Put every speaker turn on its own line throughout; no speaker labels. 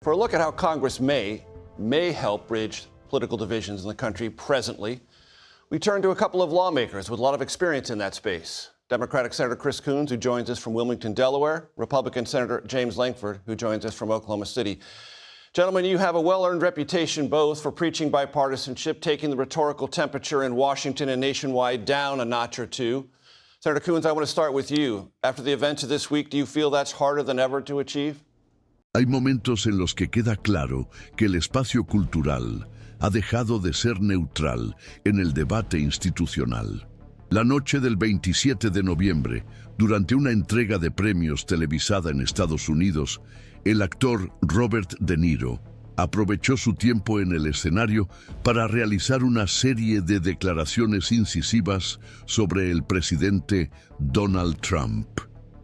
For a look at how Congress may help bridge political divisions in the country presently, we turn to a couple of lawmakers with a lot of experience in that space. Democratic Senator Chris Coons, who joins us from Wilmington, Delaware, Republican Senator James Lankford, who joins us from Oklahoma City. Gentlemen, you have a well-earned reputation both for preaching bipartisanship, taking the rhetorical temperature in Washington and nationwide down a notch or two. Senator Coons, I want to start with you. After the events of this week, do you feel that's harder than ever to achieve?
Hay momentos en los que queda claro que el espacio cultural ha dejado de ser neutral en el debate institucional. La noche del 27 de noviembre, durante una entrega de premios televisada en Estados Unidos, el actor Robert De Niro aprovechó su tiempo en el escenario para realizar una serie de declaraciones incisivas sobre el presidente Donald Trump.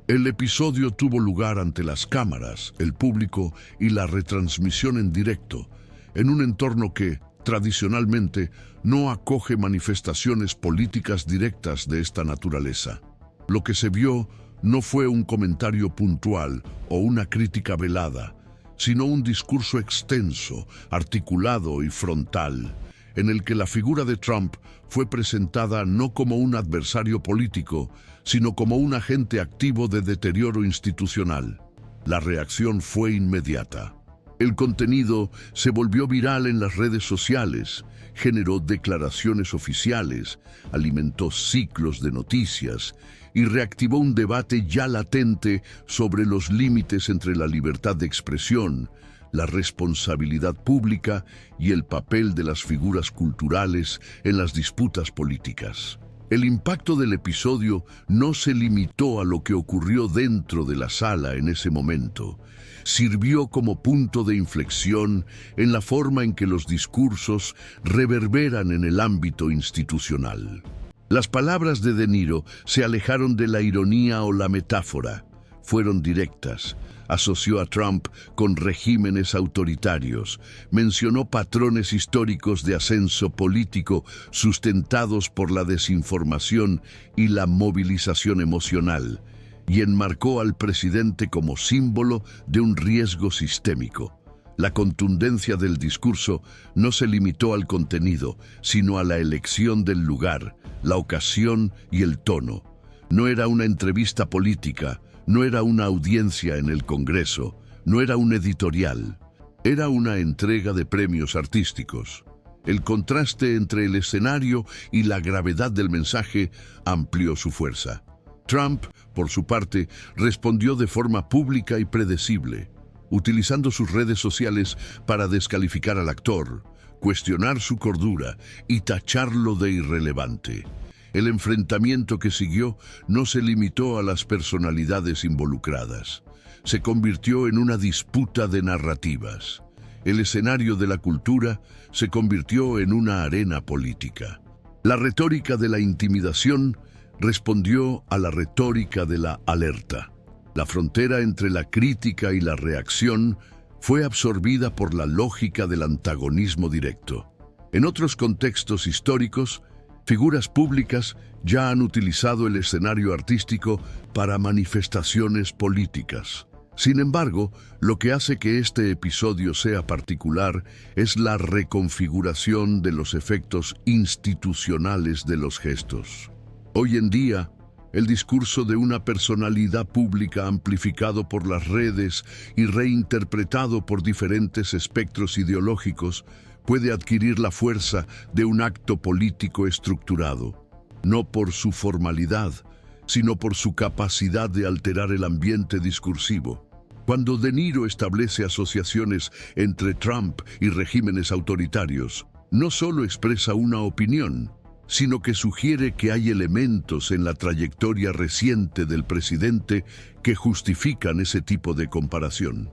El episodio tuvo lugar ante las cámaras, el público y la retransmisión en directo, en un entorno que, tradicionalmente, no acoge manifestaciones políticas directas de esta naturaleza. Lo que se vio no fue un comentario puntual o una crítica velada, sino un discurso extenso, articulado y frontal, en el que la figura de Trump fue presentada no como un adversario político, sino como un agente activo de deterioro institucional. La reacción fue inmediata. El contenido se volvió viral en las redes sociales, generó declaraciones oficiales, alimentó ciclos de noticias y reactivó un debate ya latente sobre los límites entre la libertad de expresión, la responsabilidad pública y el papel de las figuras culturales en las disputas políticas. El impacto del episodio no se limitó a lo que ocurrió dentro de la sala en ese momento. Sirvió como punto de inflexión en la forma en que los discursos reverberan en el ámbito institucional. Las palabras de De Niro se alejaron de la ironía o la metáfora. Fueron directas. Asoció a Trump con regímenes autoritarios, mencionó patrones históricos de ascenso político sustentados por la desinformación y la movilización emocional, y enmarcó al presidente como símbolo de un riesgo sistémico. La contundencia del discurso no se limitó al contenido, sino a la elección del lugar, la ocasión y el tono. No era una entrevista política, no era una audiencia en el Congreso, no era un editorial, era una entrega de premios artísticos. El contraste entre el escenario y la gravedad del mensaje amplió su fuerza. Trump, por su parte, respondió de forma pública y predecible, utilizando sus redes sociales para descalificar al actor, cuestionar su cordura y tacharlo de irrelevante. El enfrentamiento que siguió no se limitó a las personalidades involucradas. Se convirtió en una disputa de narrativas. El escenario de la cultura se convirtió en una arena política. La retórica de la intimidación respondió a la retórica de la alerta. La frontera entre la crítica y la reacción fue absorbida por la lógica del antagonismo directo. En otros contextos históricos, figuras públicas ya han utilizado el escenario artístico para manifestaciones políticas. Sin embargo, lo que hace que este episodio sea particular es la reconfiguración de los efectos institucionales de los gestos. Hoy en día, el discurso de una personalidad pública amplificado por las redes y reinterpretado por diferentes espectros ideológicos puede adquirir la fuerza de un acto político estructurado, no por su formalidad, sino por su capacidad de alterar el ambiente discursivo. Cuando De Niro establece asociaciones entre Trump y regímenes autoritarios, no solo expresa una opinión, sino que sugiere que hay elementos en la trayectoria reciente del presidente que justifican ese tipo de comparación.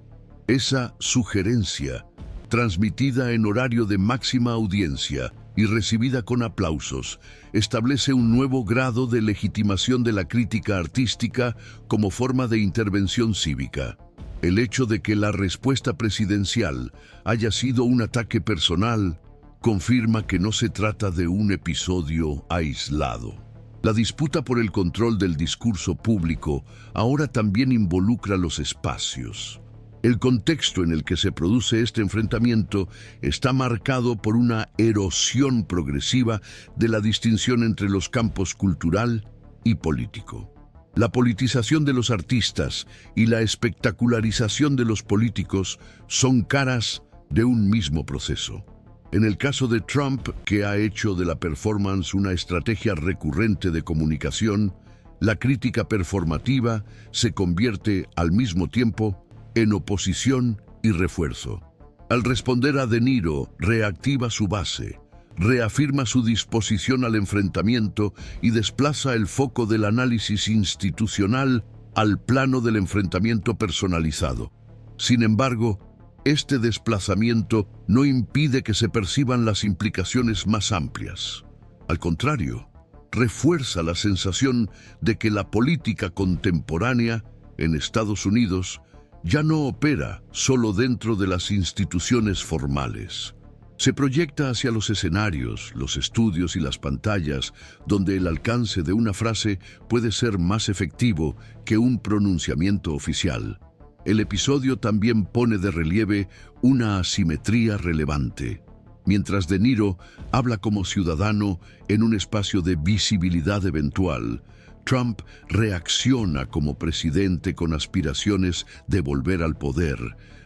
Esa sugerencia, transmitida en horario de máxima audiencia y recibida con aplausos, establece un nuevo grado de legitimación de la crítica artística como forma de intervención cívica. El hecho de que la respuesta presidencial haya sido un ataque personal confirma que no se trata de un episodio aislado. La disputa por el control del discurso público ahora también involucra los espacios. El contexto en el que se produce este enfrentamiento está marcado por una erosión progresiva de la distinción entre los campos cultural y político. La politización de los artistas y la espectacularización de los políticos son caras de un mismo proceso. En el caso de Trump, que ha hecho de la performance una estrategia recurrente de comunicación, la crítica performativa se convierte al mismo tiempo en oposición y refuerzo. Al responder a De Niro, reactiva su base, reafirma su disposición al enfrentamiento y desplaza el foco del análisis institucional al plano del enfrentamiento personalizado. Sin embargo, este desplazamiento no impide que se perciban las implicaciones más amplias. Al contrario, refuerza la sensación de que la política contemporánea en Estados Unidos ya no opera solo dentro de las instituciones formales. Se proyecta hacia los escenarios, los estudios y las pantallas, donde el alcance de una frase puede ser más efectivo que un pronunciamiento oficial. El episodio también pone de relieve una asimetría relevante. Mientras De Niro habla como ciudadano en un espacio de visibilidad eventual, Trump reacciona como presidente con aspiraciones de volver al poder,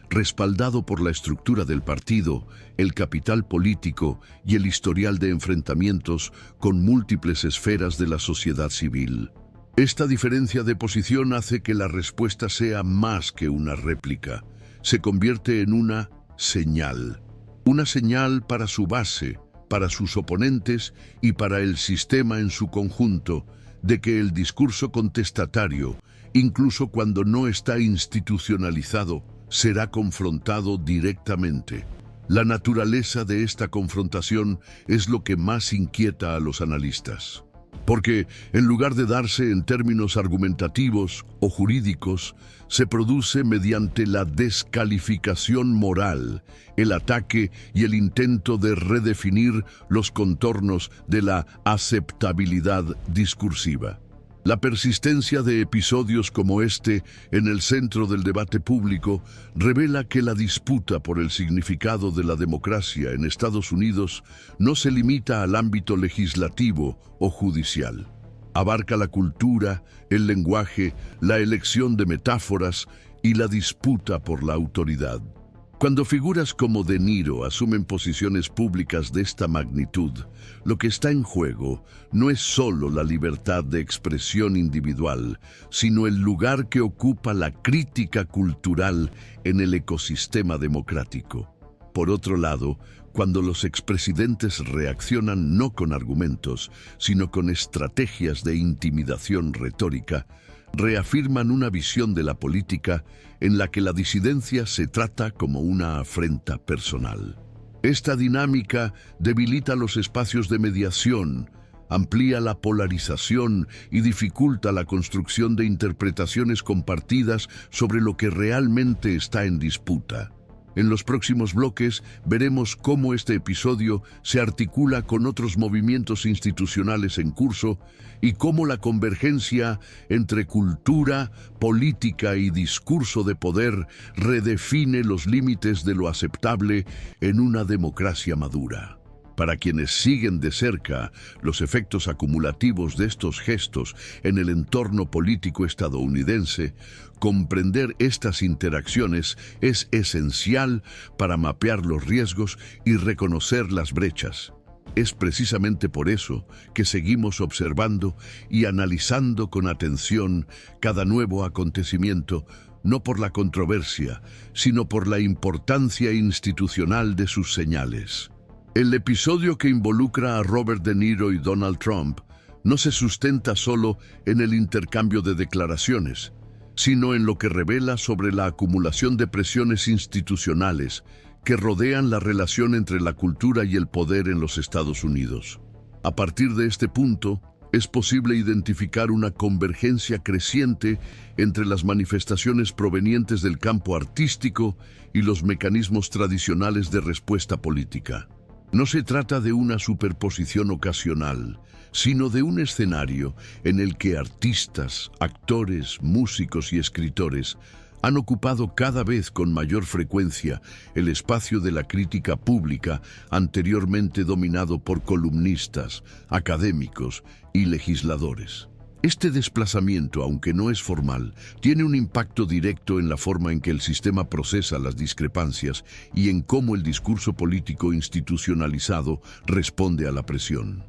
respaldado por la estructura del partido, el capital político y el historial de enfrentamientos con múltiples esferas de la sociedad civil. Esta diferencia de posición hace que la respuesta sea más que una réplica. Se convierte en una señal para su base, para sus oponentes y para el sistema en su conjunto, de que el discurso contestatario, incluso cuando no está institucionalizado, será confrontado directamente. La naturaleza de esta confrontación es lo que más inquieta a los analistas. Porque, en lugar de darse en términos argumentativos o jurídicos, se produce mediante la descalificación moral, el ataque y el intento de redefinir los contornos de la aceptabilidad discursiva. La persistencia de episodios como este en el centro del debate público revela que la disputa por el significado de la democracia en Estados Unidos no se limita al ámbito legislativo o judicial. Abarca la cultura, el lenguaje, la elección de metáforas y la disputa por la autoridad. Cuando figuras como De Niro asumen posiciones públicas de esta magnitud, lo que está en juego no es solo la libertad de expresión individual, sino el lugar que ocupa la crítica cultural en el ecosistema democrático. Por otro lado, cuando los expresidentes reaccionan no con argumentos, sino con estrategias de intimidación retórica, reafirman una visión de la política en la que la disidencia se trata como una afrenta personal. Esta dinámica debilita los espacios de mediación, amplía la polarización y dificulta la construcción de interpretaciones compartidas sobre lo que realmente está en disputa. En los próximos bloques veremos cómo este episodio se articula con otros movimientos institucionales en curso y cómo la convergencia entre cultura, política y discurso de poder redefine los límites de lo aceptable en una democracia madura. Para quienes siguen de cerca los efectos acumulativos de estos gestos en el entorno político estadounidense, comprender estas interacciones es esencial para mapear los riesgos y reconocer las brechas. Es precisamente por eso que seguimos observando y analizando con atención cada nuevo acontecimiento, no por la controversia, sino por la importancia institucional de sus señales. El episodio que involucra a Robert De Niro y Donald Trump no se sustenta solo en el intercambio de declaraciones, sino en lo que revela sobre la acumulación de presiones institucionales que rodean la relación entre la cultura y el poder en los Estados Unidos. A partir de este punto, es posible identificar una convergencia creciente entre las manifestaciones provenientes del campo artístico y los mecanismos tradicionales de respuesta política. No se trata de una superposición ocasional, sino de un escenario en el que artistas, actores, músicos y escritores han ocupado cada vez con mayor frecuencia el espacio de la crítica pública anteriormente dominado por columnistas, académicos y legisladores. Este desplazamiento, aunque no es formal, tiene un impacto directo en la forma en que el sistema procesa las discrepancias y en cómo el discurso político institucionalizado responde a la presión.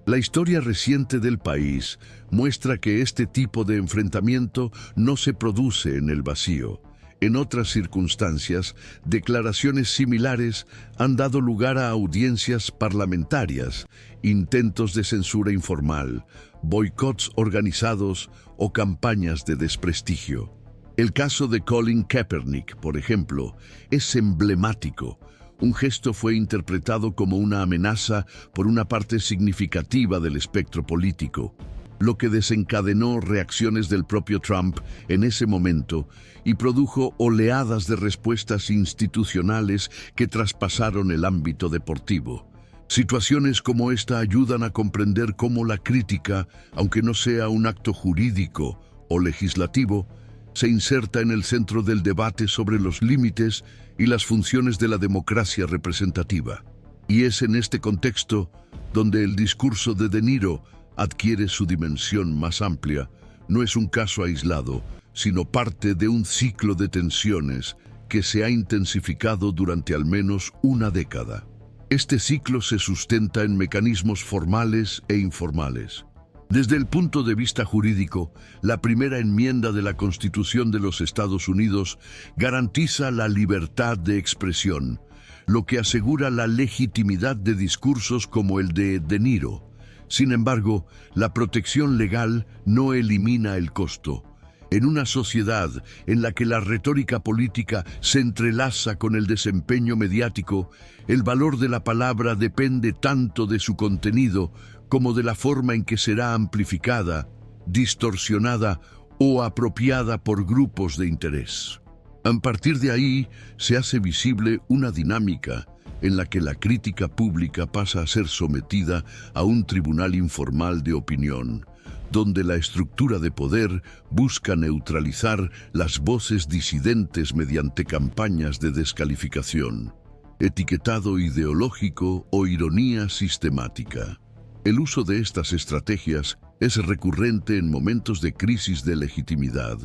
La historia reciente del país muestra que este tipo de enfrentamiento no se produce en el vacío. En otras circunstancias, declaraciones similares han dado lugar a audiencias parlamentarias, intentos de censura informal, boicots organizados o campañas de desprestigio. El caso de Colin Kaepernick, por ejemplo, es emblemático. Un gesto fue interpretado como una amenaza por una parte significativa del espectro político, lo que desencadenó reacciones del propio Trump en ese momento y produjo oleadas de respuestas institucionales que traspasaron el ámbito deportivo. Situaciones como esta ayudan a comprender cómo la crítica, aunque no sea un acto jurídico o legislativo, se inserta en el centro del debate sobre los límites y las funciones de la democracia representativa. Y es en este contexto donde el discurso de De Niro adquiere su dimensión más amplia. No es un caso aislado, sino parte de un ciclo de tensiones que se ha intensificado durante al menos una década. Este ciclo se sustenta en mecanismos formales e informales. Desde el punto de vista jurídico, la primera enmienda de la Constitución de los Estados Unidos garantiza la libertad de expresión, lo que asegura la legitimidad de discursos como el de De Niro. Sin embargo, la protección legal no elimina el costo. En una sociedad en la que la retórica política se entrelaza con el desempeño mediático, el valor de la palabra depende tanto de su contenido como de la forma en que será amplificada, distorsionada o apropiada por grupos de interés. A partir de ahí, se hace visible una dinámica en la que la crítica pública pasa a ser sometida a un tribunal informal de opinión, donde la estructura de poder busca neutralizar las voces disidentes mediante campañas de descalificación, etiquetado ideológico o ironía sistemática. El uso de estas estrategias es recurrente en momentos de crisis de legitimidad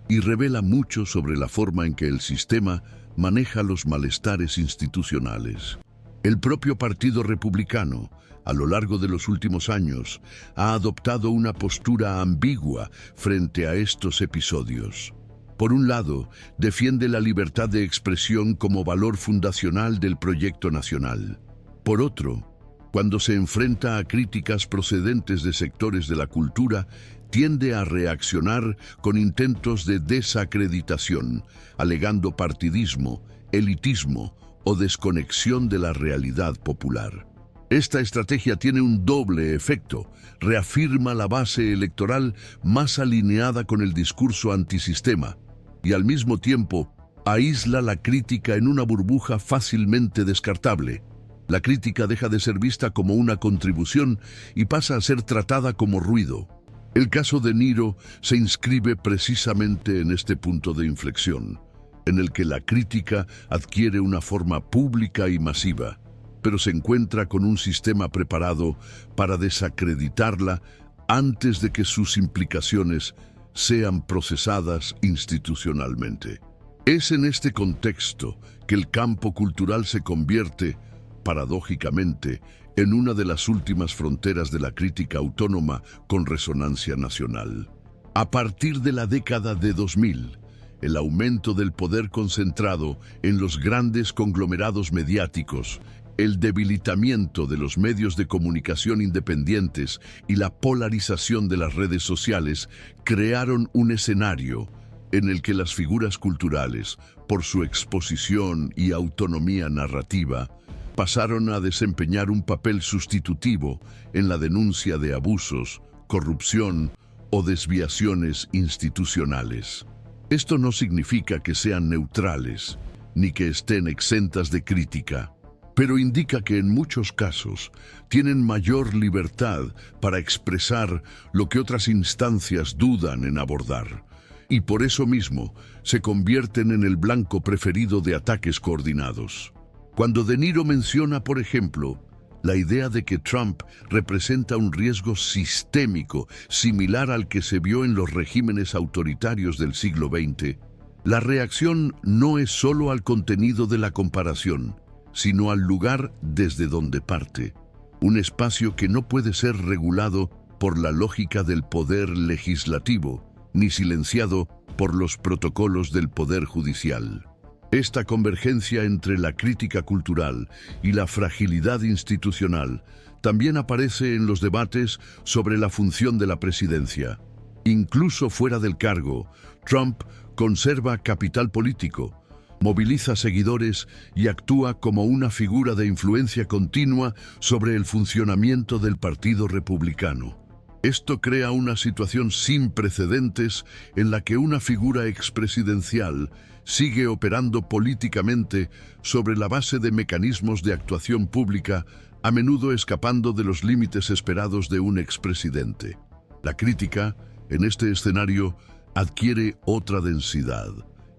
y revela mucho sobre la forma en que el sistema maneja los malestares institucionales. El propio Partido Republicano, a lo largo de los últimos años, ha adoptado una postura ambigua frente a estos episodios. Por un lado, defiende la libertad de expresión como valor fundacional del proyecto nacional. Por otro, cuando se enfrenta a críticas procedentes de sectores de la cultura, tiende a reaccionar con intentos de desacreditación, alegando partidismo, elitismo o desconexión de la realidad popular. Esta estrategia tiene un doble efecto: reafirma la base electoral más alineada con el discurso antisistema y al mismo tiempo aísla la crítica en una burbuja fácilmente descartable. La crítica deja de ser vista como una contribución y pasa a ser tratada como ruido. El caso de Niro se inscribe precisamente en este punto de inflexión, en el que la crítica adquiere una forma pública y masiva, pero se encuentra con un sistema preparado para desacreditarla antes de que sus implicaciones sean procesadas institucionalmente. Es en este contexto que el campo cultural se convierte, paradójicamente, en una de las últimas fronteras de la crítica autónoma con resonancia nacional. A partir de la década de 2000, el aumento del poder concentrado en los grandes conglomerados mediáticos, el debilitamiento de los medios de comunicación independientes y la polarización de las redes sociales crearon un escenario en el que las figuras culturales, por su exposición y autonomía narrativa, pasaron a desempeñar un papel sustitutivo en la denuncia de abusos, corrupción o desviaciones institucionales. Esto no significa que sean neutrales, ni que estén exentas de crítica, pero indica que en muchos casos tienen mayor libertad para expresar lo que otras instancias dudan en abordar. y por eso mismo se convierten en el blanco preferido de ataques coordinados. Cuando De Niro menciona, por ejemplo, la idea de que Trump representa un riesgo sistémico similar al que se vio en los regímenes autoritarios del siglo XX, la reacción no es solo al contenido de la comparación, sino al lugar desde donde parte, un espacio que no puede ser regulado por la lógica del poder legislativo, ni silenciado por los protocolos del poder judicial. Esta convergencia entre la crítica cultural y la fragilidad institucional también aparece en los debates sobre la función de la presidencia. Incluso fuera del cargo, Trump conserva capital político, moviliza seguidores y actúa como una figura de influencia continua sobre el funcionamiento del Partido Republicano. Esto crea una situación sin precedentes en la que una figura expresidencial sigue operando políticamente sobre la base de mecanismos de actuación pública, a menudo escapando de los límites esperados de un expresidente. La crítica, en este escenario, adquiere otra densidad.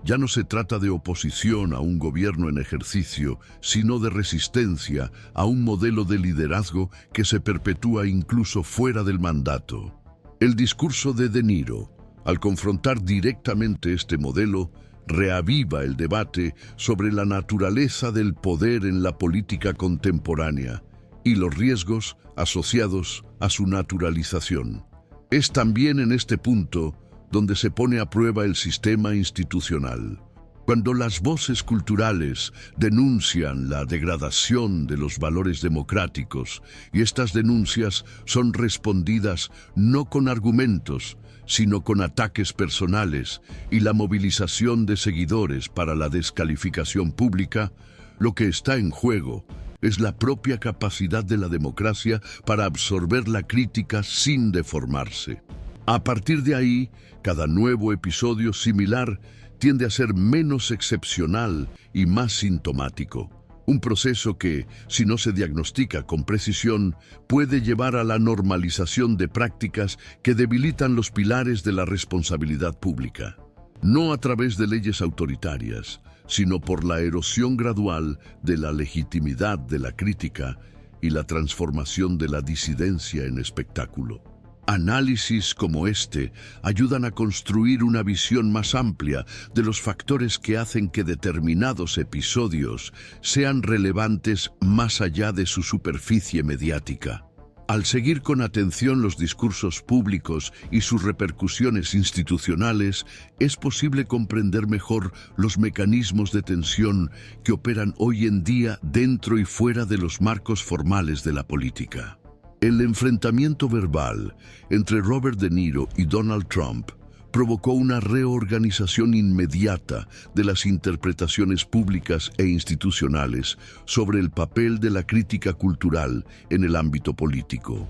Ya no se trata de oposición a un gobierno en ejercicio, sino de resistencia a un modelo de liderazgo que se perpetúa incluso fuera del mandato. El discurso de De Niro, al confrontar directamente este modelo, reaviva el debate sobre la naturaleza del poder en la política contemporánea y los riesgos asociados a su naturalización. Es también en este punto donde se pone a prueba el sistema institucional. Cuando las voces culturales denuncian la degradación de los valores democráticos, y estas denuncias son respondidas no con argumentos, sino con ataques personales y la movilización de seguidores para la descalificación pública, lo que está en juego es la propia capacidad de la democracia para absorber la crítica sin deformarse. A partir de ahí, cada nuevo episodio similar tiende a ser menos excepcional y más sintomático. Un proceso que, si no se diagnostica con precisión, puede llevar a la normalización de prácticas que debilitan los pilares de la responsabilidad pública. No a través de leyes autoritarias, sino por la erosión gradual de la legitimidad de la crítica y la transformación de la disidencia en espectáculo. Análisis como este ayudan a construir una visión más amplia de los factores que hacen que determinados episodios sean relevantes más allá de su superficie mediática. Al seguir con atención los discursos públicos y sus repercusiones institucionales, es posible comprender mejor los mecanismos de tensión que operan hoy en día dentro y fuera de los marcos formales de la política. El enfrentamiento verbal entre Robert De Niro y Donald Trump provocó una reorganización inmediata de las interpretaciones públicas e institucionales sobre el papel de la crítica cultural en el ámbito político.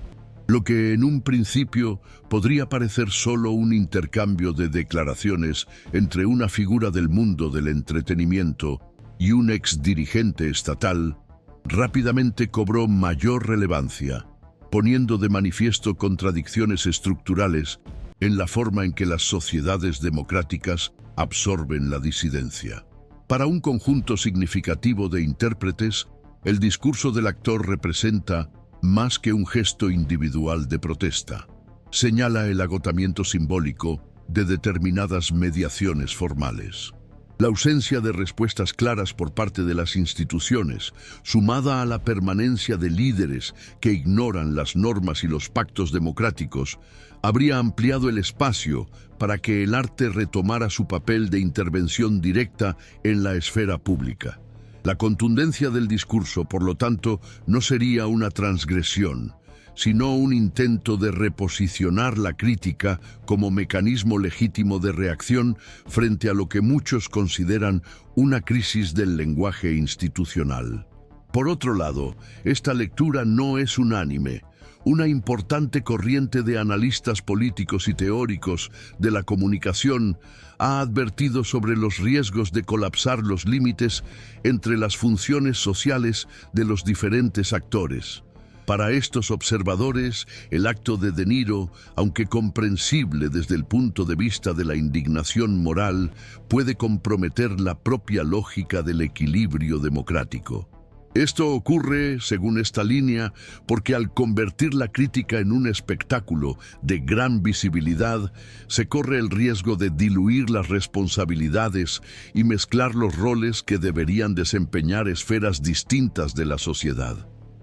Lo que en un principio podría parecer solo un intercambio de declaraciones entre una figura del mundo del entretenimiento y un exdirigente estatal, rápidamente cobró mayor relevancia, poniendo de manifiesto contradicciones estructurales en la forma en que las sociedades democráticas absorben la disidencia. Para un conjunto significativo de intérpretes, el discurso del actor representa más que un gesto individual de protesta. Señala el agotamiento simbólico de determinadas mediaciones formales. La ausencia de respuestas claras por parte de las instituciones, sumada a la permanencia de líderes que ignoran las normas y los pactos democráticos, habría ampliado el espacio para que el arte retomara su papel de intervención directa en la esfera pública. La contundencia del discurso, por lo tanto, no sería una transgresión, sino un intento de reposicionar la crítica como mecanismo legítimo de reacción frente a lo que muchos consideran una crisis del lenguaje institucional. Por otro lado, esta lectura no es unánime. Una importante corriente de analistas políticos y teóricos de la comunicación ha advertido sobre los riesgos de colapsar los límites entre las funciones sociales de los diferentes actores. Para estos observadores, el acto de De Niro, aunque comprensible desde el punto de vista de la indignación moral, puede comprometer la propia lógica del equilibrio democrático. Esto ocurre, según esta línea, porque al convertir la crítica en un espectáculo de gran visibilidad, se corre el riesgo de diluir las responsabilidades y mezclar los roles que deberían desempeñar esferas distintas de la sociedad.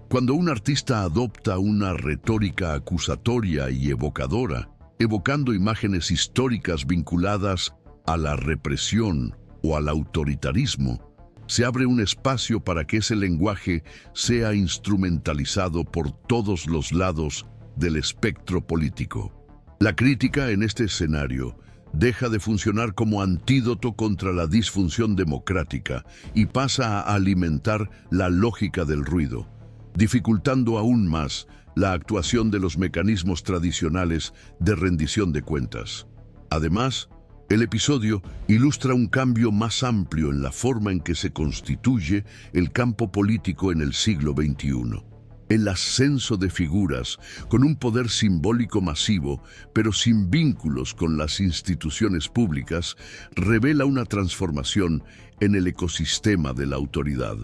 Cuando un artista adopta una retórica acusatoria y evocadora, evocando imágenes históricas vinculadas a la represión o al autoritarismo, se abre un espacio para que ese lenguaje sea instrumentalizado por todos los lados del espectro político. La crítica en este escenario deja de funcionar como antídoto contra la disfunción democrática y pasa a alimentar la lógica del ruido, dificultando aún más la actuación de los mecanismos tradicionales de rendición de cuentas. Además, el episodio ilustra un cambio más amplio en la forma en que se constituye el campo político en el siglo XXI. El ascenso de figuras con un poder simbólico masivo, pero sin vínculos con las instituciones públicas, revela una transformación en el ecosistema de la autoridad.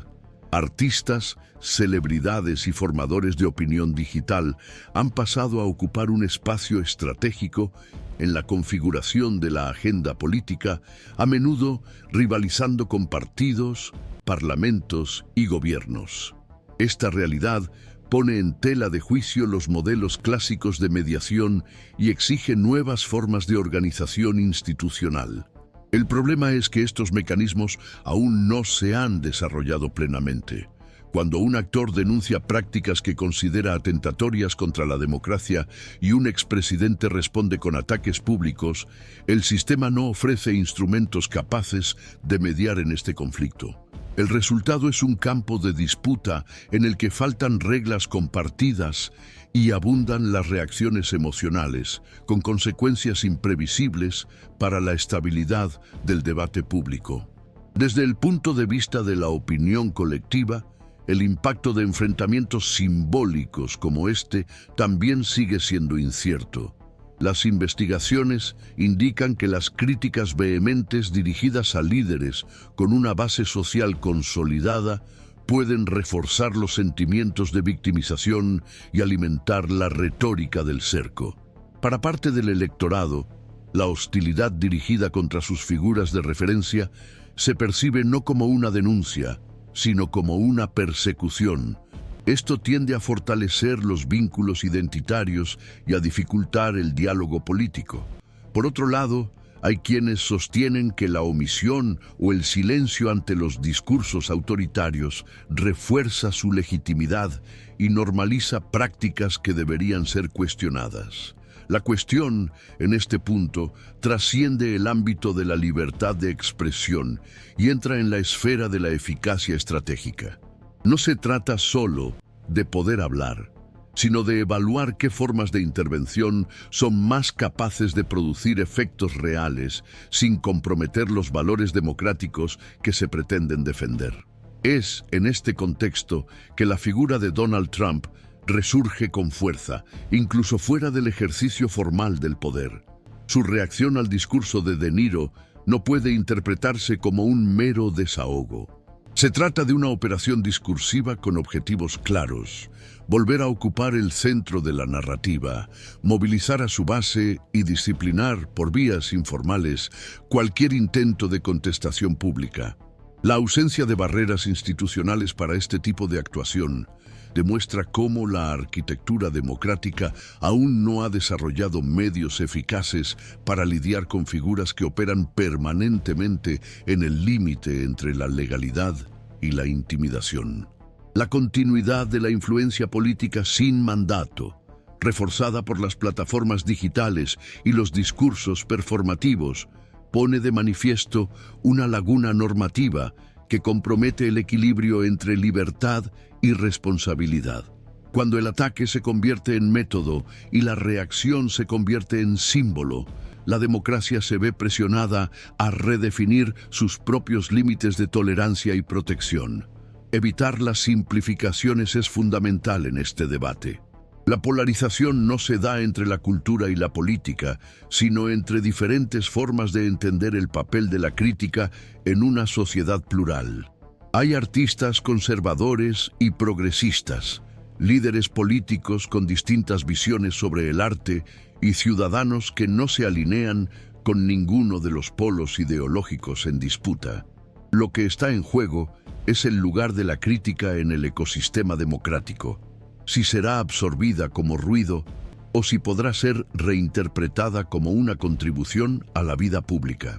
Artistas, celebridades y formadores de opinión digital han pasado a ocupar un espacio estratégico en la configuración de la agenda política, a menudo rivalizando con partidos, parlamentos y gobiernos. Esta realidad pone en tela de juicio los modelos clásicos de mediación y exige nuevas formas de organización institucional. El problema es que estos mecanismos aún no se han desarrollado plenamente. Cuando un actor denuncia prácticas que considera atentatorias contra la democracia y un expresidente responde con ataques públicos, el sistema no ofrece instrumentos capaces de mediar en este conflicto. El resultado es un campo de disputa en el que faltan reglas compartidas y abundan las reacciones emocionales, con consecuencias imprevisibles para la estabilidad del debate público. Desde el punto de vista de la opinión colectiva, el impacto de enfrentamientos simbólicos como este también sigue siendo incierto. Las investigaciones indican que las críticas vehementes dirigidas a líderes con una base social consolidada pueden reforzar los sentimientos de victimización y alimentar la retórica del cerco. Para parte del electorado, la hostilidad dirigida contra sus figuras de referencia se percibe no como una denuncia, sino como una persecución. Esto tiende a fortalecer los vínculos identitarios y a dificultar el diálogo político. Por otro lado, hay quienes sostienen que la omisión o el silencio ante los discursos autoritarios refuerza su legitimidad y normaliza prácticas que deberían ser cuestionadas. La cuestión, en este punto, trasciende el ámbito de la libertad de expresión y entra en la esfera de la eficacia estratégica. No se trata solo de poder hablar, sino de evaluar qué formas de intervención son más capaces de producir efectos reales sin comprometer los valores democráticos que se pretenden defender. Es, en este contexto, que la figura de Donald Trump resurge con fuerza, incluso fuera del ejercicio formal del poder. Su reacción al discurso de De Niro no puede interpretarse como un mero desahogo. Se trata de una operación discursiva con objetivos claros: volver a ocupar el centro de la narrativa, movilizar a su base y disciplinar por vías informales cualquier intento de contestación pública. La ausencia de barreras institucionales para este tipo de actuación demuestra cómo la arquitectura democrática aún no ha desarrollado medios eficaces para lidiar con figuras que operan permanentemente en el límite entre la legalidad y la intimidación. La continuidad de la influencia política sin mandato, reforzada por las plataformas digitales y los discursos performativos, pone de manifiesto una laguna normativa que compromete el equilibrio entre libertad y responsabilidad. Cuando el ataque se convierte en método y la reacción se convierte en símbolo, la democracia se ve presionada a redefinir sus propios límites de tolerancia y protección. Evitar las simplificaciones es fundamental en este debate. La polarización no se da entre la cultura y la política, sino entre diferentes formas de entender el papel de la crítica en una sociedad plural. Hay artistas conservadores y progresistas, líderes políticos con distintas visiones sobre el arte y ciudadanos que no se alinean con ninguno de los polos ideológicos en disputa. Lo que está en juego es el lugar de la crítica en el ecosistema democrático. Si será absorbida como ruido o si podrá ser reinterpretada como una contribución a la vida pública.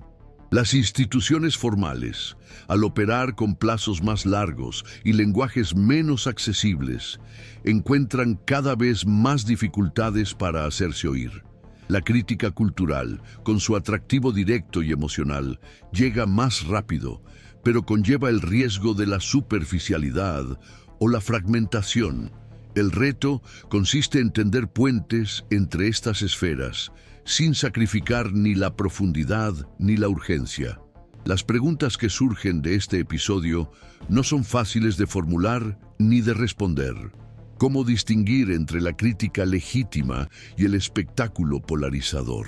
Las instituciones formales, al operar con plazos más largos y lenguajes menos accesibles, encuentran cada vez más dificultades para hacerse oír. La crítica cultural, con su atractivo directo y emocional, llega más rápido, pero conlleva el riesgo de la superficialidad o la fragmentación. El reto consiste en tender puentes entre estas esferas, sin sacrificar ni la profundidad ni la urgencia. Las preguntas que surgen de este episodio no son fáciles de formular ni de responder. ¿Cómo distinguir entre la crítica legítima y el espectáculo polarizador?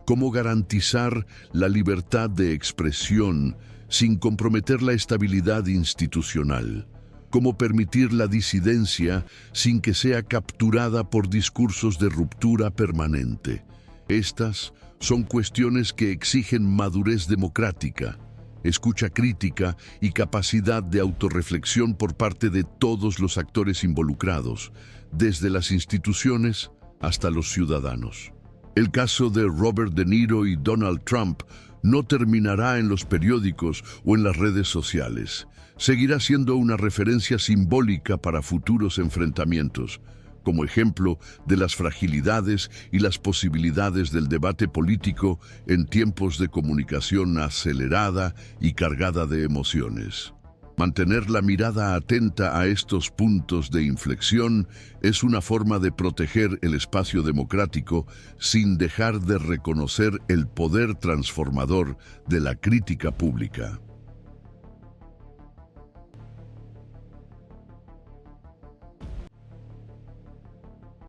¿Cómo garantizar la libertad de expresión sin comprometer la estabilidad institucional? ¿Cómo permitir la disidencia sin que sea capturada por discursos de ruptura permanente? Estas son cuestiones que exigen madurez democrática, escucha crítica y capacidad de autorreflexión por parte de todos los actores involucrados, desde las instituciones hasta los ciudadanos. El caso de Robert De Niro y Donald Trump no terminará en los periódicos o en las redes sociales. Seguirá siendo una referencia simbólica para futuros enfrentamientos, como ejemplo de las fragilidades y las posibilidades del debate político en tiempos de comunicación acelerada y cargada de emociones. Mantener la mirada atenta a estos puntos de inflexión es una forma de proteger el espacio democrático sin dejar de reconocer el poder transformador de la crítica pública.